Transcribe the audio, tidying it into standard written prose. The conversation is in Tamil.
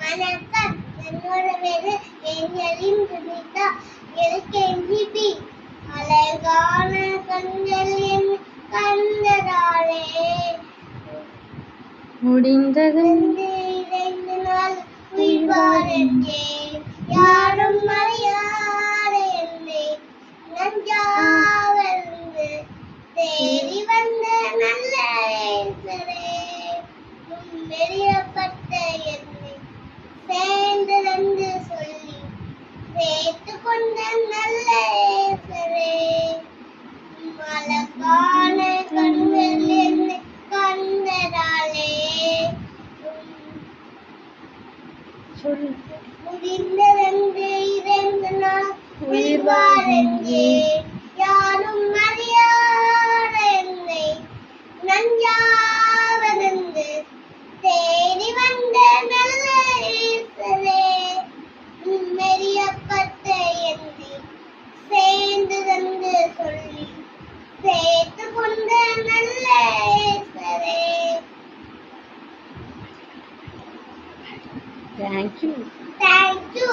வணக்கம். என்னோட பேரு ஏஞ்சலின் சுனிதா. எல்கேஜிபி. அழகான கண்கள் என் கண்டதாலே முடிந்தது 2 நாள் உயிர் வாழ்ந்தேன். யாரும் அறியாத என்னை நஞ்சாவருந்து தேடி வந்த நல்ல நேசரே, முன்னெறியப்பட்ட என்னை சேர்ந்ததென்று சொல்லி சேர்த்து கொண்ட நல்ல நேசரே, அழகான கண்கள் என்னை கண்டதாலே முடிந்ததென்று 2 நாள் உயிர் வாழ்ந்தேன். யாரும் அறியாத என்னை நஞ்சாவதென்று தேடி வந்த நல்ல நேசரே, முன்னெறியப்பட்ட என்னை சேர்ந்ததென்று சொல்லி சேர்த்து கொண்ட நல்ல நேசரே. Thank you. Thank you.